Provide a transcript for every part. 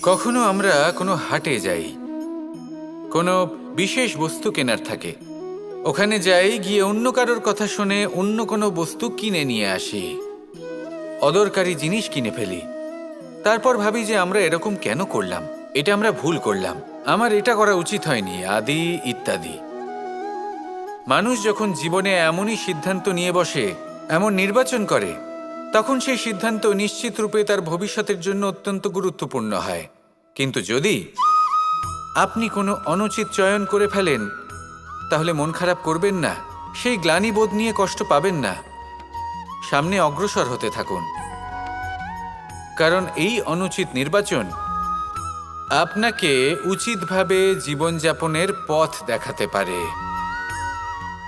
কখনো আমরা কোনো হাটে যাই, কোনো বিশেষ বস্তু কেনার থাকে, ওখানে যাই, গিয়ে অন্য কারোর কথা শুনে অন্য কোনো বস্তু কিনে নিয়ে আসি, অদরকারি জিনিস কিনে ফেলি। তারপর ভাবি যে আমরা এরকম কেন করলাম, এটা আমরা ভুল করলাম, আমার এটা করা উচিত হয়নি, আদি ইত্যাদি। মানুষ যখন জীবনে এমনই সিদ্ধান্ত নিয়ে বসে, এমন নির্বাচন করে, তখন সেই সিদ্ধান্ত নিশ্চিত রূপে তার ভবিষ্যতের জন্য অত্যন্ত গুরুত্বপূর্ণ হয়। কিন্তু যদি আপনি কোনো অনুচিত চয়ন করে ফেলেন, তাহলে মন খারাপ করবেন না, সেই গ্লানিবোধ নিয়ে কষ্ট পাবেন না, সামনে অগ্রসর হতে থাকুন। কারণ এই অনুচিত নির্বাচন আপনাকে উচিতভাবে জীবনযাপনের পথ দেখাতে পারে।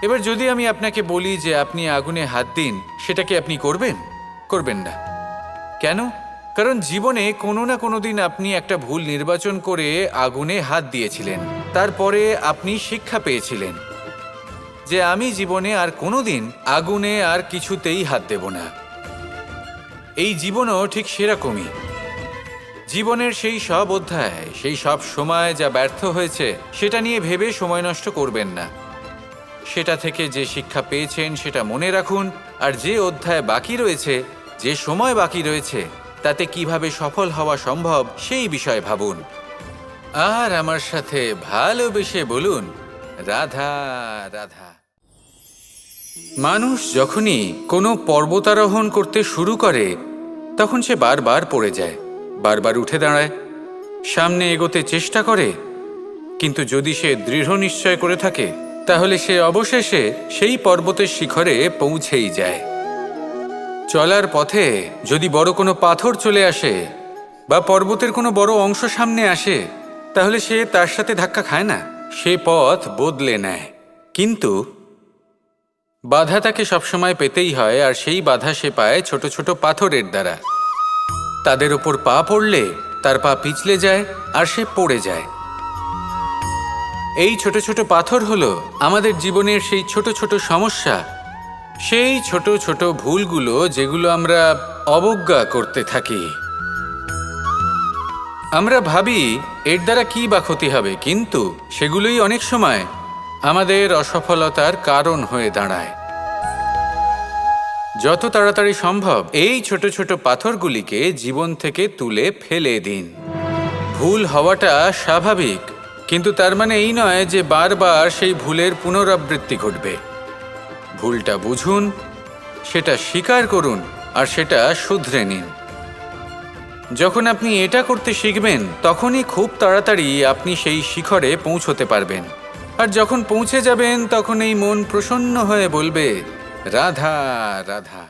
এবার যদি আমি আপনাকে বলি যে আপনি আগুনে হাত দিন, সেটা কি আপনি করবেন? করবেন না। কেন? কারণ জীবনে কোনো না কোনো দিন আপনি একটা ভুল নির্বাচন করে আগুনে হাত দিয়েছিলেন। তারপরে আপনি শিক্ষা পেয়েছিলেন যে আমি জীবনে আর কোনোদিন আগুনে আর কিছুতেই হাত দেব না। এই জীবনও ঠিক সেরকমই। জীবনের সেই সব অধ্যায়, সেই সব সময় যা ব্যর্থ হয়েছে, সেটা নিয়ে ভেবে সময় নষ্ট করবেন না। সেটা থেকে যে শিক্ষা পেয়েছেন সেটা মনে রাখুন, আর যে অধ্যায় বাকি রয়েছে, যে সময় বাকি রয়েছে, তাতে কিভাবে সফল হওয়া সম্ভব সেই বিষয়ে ভাবুন। আর আমার সাথে ভালোবেসে বলুন, রাধা রাধা। মানুষ যখনই কোনো পর্বতারোহণ করতে শুরু করে, তখন সে বারবার পড়ে যায়, বারবার উঠে দাঁড়ায়, সামনে এগোতে চেষ্টা করে। কিন্তু যদি সে দৃঢ় নিশ্চয় করে থাকে, তাহলে সে অবশেষে সেই পর্বতের শিখরে পৌঁছেই যায়। চলার পথে যদি বড় কোনো পাথর চলে আসে বা পর্বতের কোনো বড় অংশ সামনে আসে, তাহলে সে তার সাথে ধাক্কা খায় না, সে পথ বদলে নেয়। কিন্তু বাধা তাকে সবসময় পেতেই হয়, আর সেই বাধা সে পায় ছোট ছোট পাথরের দ্বারা। তাদের ওপর পা পড়লে তার পা পিছলে যায় আর সে পড়ে যায়। এই ছোট ছোট পাথর হলো আমাদের জীবনের সেই ছোট ছোট সমস্যা, সেই ছোট ছোট ভুলগুলো যেগুলো আমরা অবজ্ঞা করতে থাকি। আমরা ভাবি এর দ্বারা কি বা ক্ষতি হবে, কিন্তু সেগুলোই অনেক সময় আমাদের অসফলতার কারণ হয়ে দাঁড়ায়। যত তাড়াতাড়ি সম্ভব এই ছোট ছোট পাথরগুলিকে জীবন থেকে তুলে ফেলে দিন। ভুল হওয়াটা স্বাভাবিক, কিন্তু তার মানে এই নয় যে বারবার সেই ভুলের পুনরাবৃত্তি ঘটবে। ভুলটা বুঝুন, সেটা স্বীকার করুন, আর সেটা শুধরে নিন। যখন আপনি এটা করতে শিখবেন, তখনই খুব তাড়াতাড়ি আপনি সেই শিখরে পৌঁছতে পারবেন। আর যখন পৌঁছে যাবেন, তখন এই মন প্রসন্ন হয়ে বলবে, রাধা রাধা।